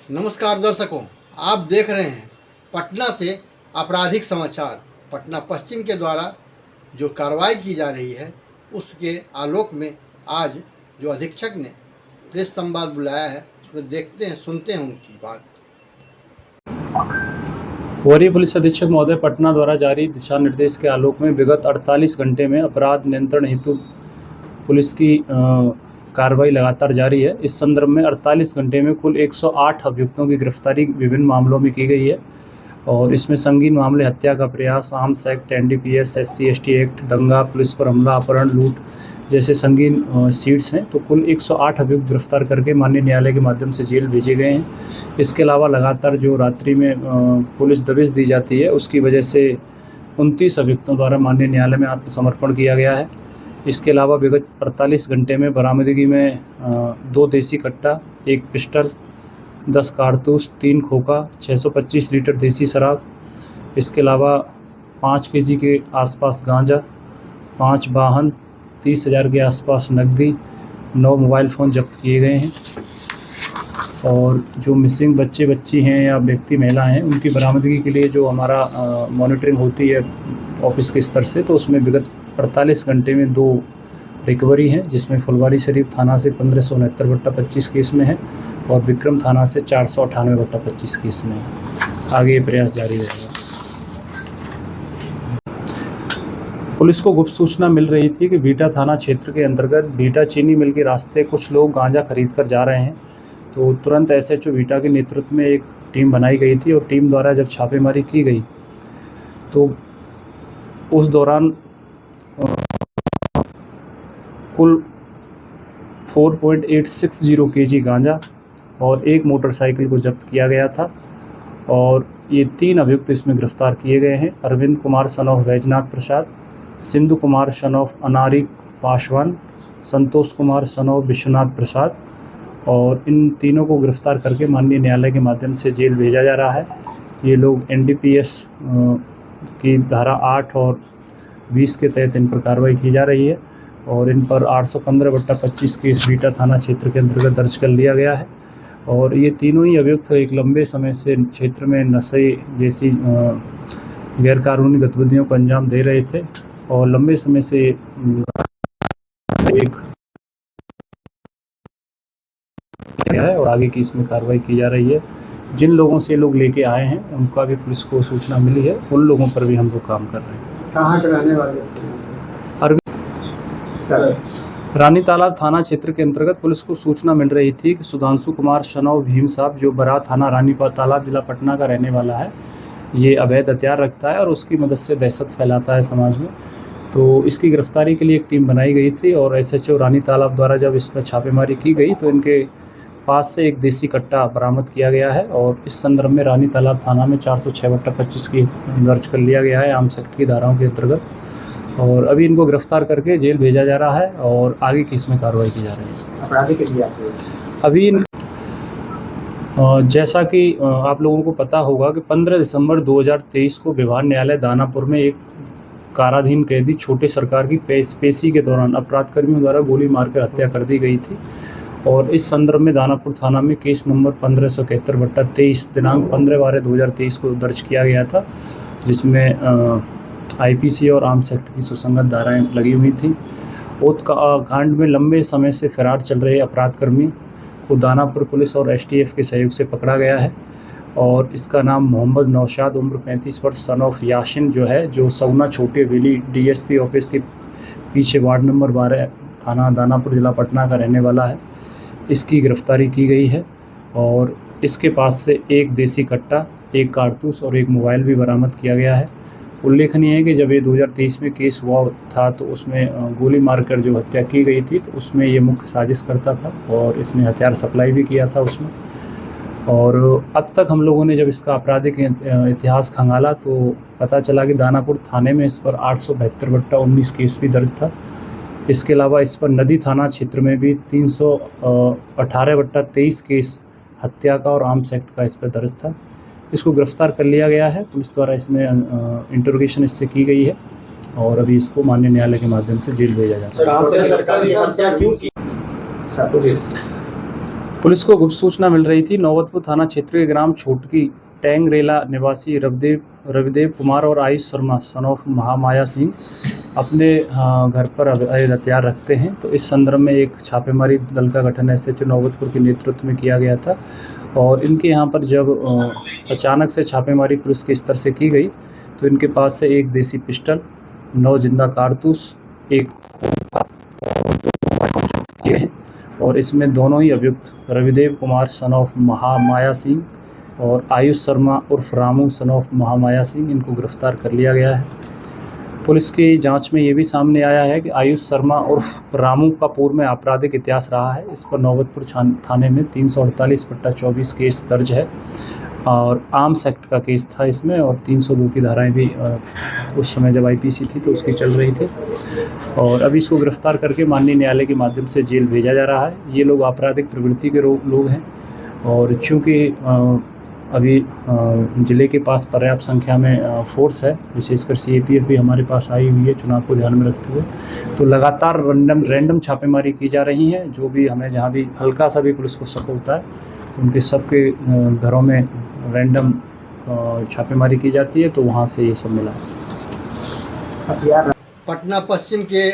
नमस्कार दर्शकों, आप देख रहे हैं पटना से आपराधिक समाचार। पटना पश्चिम के द्वारा जो कार्रवाई की जा रही है उसके आलोक में आज जो अधीक्षक ने प्रेस संवाद बुलाया है उसमें देखते हैं, सुनते हैं उनकी बात। वरीय पुलिस अधीक्षक महोदय, पटना द्वारा जारी दिशा निर्देश के आलोक में विगत 48 घंटे में अपराध नियंत्रण हेतु पुलिस की कार्रवाई लगातार जारी है। इस संदर्भ में 48 घंटे में कुल 108 अभियुक्तों की गिरफ्तारी विभिन्न मामलों में की गई है और इसमें संगीन मामले हत्या का प्रयास, arms act, NDPS, SC/ST act, दंगा, पुलिस पर हमला, अपहरण, लूट जैसे संगीन सीट्स हैं। तो कुल 108 अभियुक्त गिरफ्तार करके माननीय न्यायालय के माध्यम से जेल भेजे गए हैं। इसके अलावा लगातार जो रात्रि में पुलिस दबिश दी जाती है उसकी वजह से 29 अभियुक्तों द्वारा माननीय न्यायालय में आत्मसमर्पण किया गया है। इसके अलावा विगत 48 घंटे में बरामदगी में 2 देसी कट्टा, 1 पिस्टल, 10 कारतूस, 3 खोखा, 625 लीटर देसी शराब, इसके अलावा 5 kg के आसपास गांजा, 5 वाहन, 30,000 के आसपास नकदी, 9 मोबाइल फ़ोन जब्त किए गए हैं। और जो मिसिंग बच्ची हैं या व्यक्ति महिला हैं उनकी बरामदगी के लिए जो हमारा मॉनिटरिंग होती है ऑफिस के स्तर से, तो उसमें विगत 48 घंटे में 2 रिकवरी हैं, जिसमें फुलवारी शरीफ थाना से 1569/25 केस में है और विक्रम थाना से 498/25 केस में है। आगे ये प्रयास जारी रहेगा। पुलिस को गुप्त सूचना मिल रही थी कि बीटा थाना क्षेत्र के अंतर्गत बीटा चीनी मिल के रास्ते कुछ लोग गांजा खरीद कर जा रहे हैं। तो तुरंत SHO बीटा के नेतृत्व में एक टीम बनाई गई थी और टीम द्वारा जब छापेमारी की गई तो उस दौरान कुल 4.860 kg गांजा और 1 मोटरसाइकिल को जब्त किया गया था और ये 3 अभियुक्त इसमें गिरफ्तार किए गए हैं। Arvind Kumar son of Vaijnath Prasad, Sindhu Kumar son of Anarik Paswan, Santosh Kumar son of Vishwanath Prasad, और इन तीनों को गिरफ्तार करके माननीय न्यायालय के माध्यम से जेल भेजा जा रहा है। ये लोग NDPS की धारा 8 और 20 के तहत इन पर कार्रवाई की जा रही है और इन पर 815/25 केस बीटा थाना क्षेत्र के अंतर्गत दर्ज कर लिया गया है। और ये तीनों ही अभियुक्त एक लंबे समय से क्षेत्र में नशे जैसी गैरकानूनी गतिविधियों को अंजाम दे रहे थे और लंबे समय से एक है और आगे की इसमें कार्रवाई की जा रही है। जिन लोगों से लोग लेके आए हैं उनका भी पुलिस को सूचना मिली है, उन लोगों पर भी हम लोग काम कर रहे हैं। कहाँ के रहने वाले? रानी तालाब थाना क्षेत्र के अंतर्गत पुलिस को सूचना मिल रही थी कि सुधांशु कुमार शनौ भीम साहब, जो बरा थाना रानी तालाब जिला पटना का रहने वाला है, ये अवैध हथियार रखता है और उसकी मदद से दहशत फैलाता है समाज में। तो इसकी गिरफ्तारी के लिए एक टीम बनाई गई थी और SHO रानी तालाब द्वारा जब इस पर छापेमारी की गई तो इनके पास से एक देसी कट्टा बरामद किया गया है और इस संदर्भ में रानी तालाब थाना में 406/25 की दर्ज कर लिया गया है आर्म्स एक्ट की धाराओं के अंतर्गत और अभी इनको गिरफ्तार करके जेल भेजा जा रहा है और आगे की इसमें कार्रवाई की जा रही है। अपराधी के लिए अभी जैसा कि आप लोगों को पता होगा कि 15 दिसंबर 2023 को विभाग न्यायालय दानापुर में एक काराधीन कैदी छोटे सरकार की पेशी के दौरान अपराध कर्मियों द्वारा गोली मारकर हत्या कर दी गई थी और इस संदर्भ में दानापुर थाना में केस नंबर 1571/23 दिनांक 15/12/2023 को दर्ज किया गया था, जिसमें IPC और आर्म्स एक्ट की सुसंगत धाराएं लगी हुई थी। कांड में लंबे समय से फरार चल रहे अपराधकर्मी को दानापुर पुलिस और STF के सहयोग से पकड़ा गया है और इसका नाम मोहम्मद नौशाद, उम्र 35 वर्ष, सन ऑफ यासिन जो है, जो सगुना छोटी हवेली DSP ऑफिस के पीछे वार्ड नंबर 12 थाना दानापुर जिला पटना का रहने वाला है। इसकी गिरफ्तारी की गई है और इसके पास से 1 देसी कट्टा, 1 कारतूस और 1 मोबाइल भी बरामद किया गया है। उल्लेखनीय है कि जब ये 2023 में केस हुआ था तो उसमें गोली मारकर जो हत्या की गई थी तो उसमें ये मुख्य साजिश करता था और इसने हथियार सप्लाई भी किया था उसमें। और अब तक हम लोगों ने जब इसका आपराधिक इतिहास खंगाला तो पता चला कि दानापुर थाने में इस पर 872/19 केस भी दर्ज था। इसके अलावा इस पर नदी थाना क्षेत्र में भी 318/23 केस हत्या का और आर्म्स एक्ट का इस पर दर्ज था। इसको गिरफ्तार कर लिया गया है, पुलिस द्वारा इसमें इंटरोगेशन इससे की गई है और अभी इसको माननीय न्यायालय के माध्यम से जेल भेजा जाता है। पुलिस को गुप्त सूचना मिल रही थी। नौबतपुर थाना क्षेत्र के ग्राम छोटकी टैंगरेला निवासी रविदेव कुमार और आयुष शर्मा सन ऑफ महामाया सिंह अपने घर पर अवैध हथियार रखते हैं। तो इस संदर्भ में एक छापेमारी दल का गठन SHO नौबतपुर के नेतृत्व में किया गया था और इनके यहाँ पर जब अचानक से छापेमारी पुलिस के स्तर से की गई तो इनके पास से एक देसी पिस्टल, 9 जिंदा कारतूस, एक किए हैं और इसमें दोनों ही अभियुक्त रविदेव कुमार सन ऑफ महामाया सिंह और आयुष शर्मा उर्फ रामू सन ऑफ महामाया सिंह, इनको गिरफ्तार कर लिया गया है। पुलिस की जांच में ये भी सामने आया है कि आयुष शर्मा उर्फ रामू का पूर्व में आपराधिक इतिहास रहा है। इस पर नौबतपुर थाने में 348/24 केस दर्ज है और आर्म्स एक्ट का केस था इसमें और 302 की धाराएं भी उस समय जब IPC थी तो उसकी चल रही थी और अभी इसको गिरफ्तार करके माननीय न्यायालय के माध्यम से जेल भेजा जा रहा है। ये लोग आपराधिक प्रवृत्ति के लोग हैं और चूँकि अभी ज़िले के पास पर्याप्त संख्या में फोर्स है, विशेषकर CAPF भी हमारे पास आई हुई है चुनाव को ध्यान में रखते हुए, तो लगातार रैंडम छापेमारी की जा रही है। जो भी हमें जहाँ भी हल्का सा भी पुलिस को शक होता है तो उनके सबके घरों में रैंडम छापेमारी की जाती है, तो वहाँ से ये सब मिला है। पटना पश्चिम के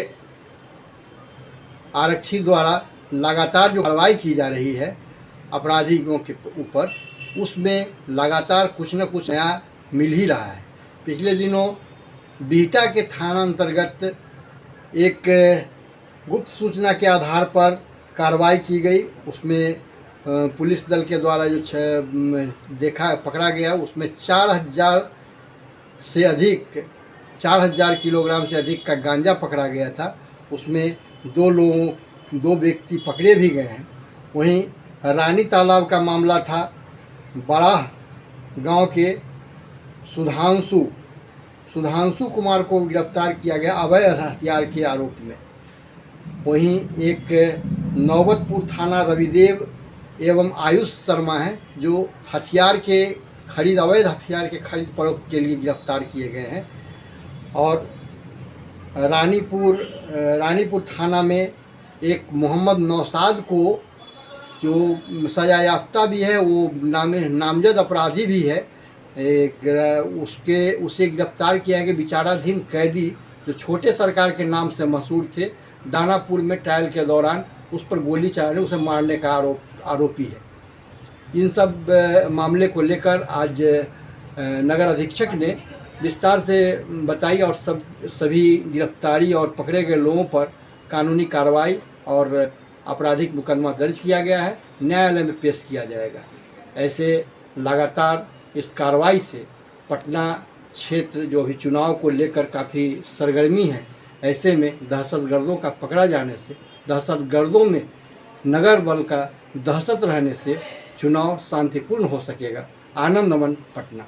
आरक्षी द्वारा लगातार जो कार्रवाई की जा रही है अपराधियों के ऊपर, उसमें लगातार कुछ न कुछ नया मिल ही रहा है। पिछले दिनों बिहटा के थाना अंतर्गत एक गुप्त सूचना के आधार पर कार्रवाई की गई। उसमें पुलिस दल के द्वारा जो पकड़ा गया उसमें 4,000 किलोग्राम से अधिक का गांजा पकड़ा गया था। उसमें 2 व्यक्ति पकड़े भी गए हैं। वहीं रानी तालाब का मामला था, बड़ा गांव के सुधांशु कुमार को गिरफ्तार किया गया अवैध हथियार के आरोप में। वहीं एक नौबतपुर थाना रविदेव एवं आयुष शर्मा है जो अवैध हथियार के खरीद फरोख्त के लिए गिरफ्तार किए गए हैं। और रानीपुर थाना में एक मोहम्मद नौशाद को जो सजा याफ्ता भी है, वो नामजद अपराधी भी है, उसे गिरफ्तार किया गया। विचाराधीन कैदी जो छोटे सरकार के नाम से मशहूर थे, दानापुर में ट्रायल के दौरान उस पर गोली चलाने, उसे मारने का आरोपी है। इन सब मामले को लेकर आज नगर अधीक्षक ने विस्तार से बताई और सभी गिरफ्तारी और पकड़े गए लोगों पर कानूनी कार्रवाई और आपराधिक मुकदमा दर्ज किया गया है, न्यायालय में पेश किया जाएगा। ऐसे लगातार इस कार्रवाई से पटना क्षेत्र जो अभी चुनाव को लेकर काफ़ी सरगर्मी है, ऐसे में दहशतगर्दों का पकड़ा जाने से, दहशतगर्दों में नगर बल का दहशत रहने से चुनाव शांतिपूर्ण हो सकेगा। आनंद नमन, पटना।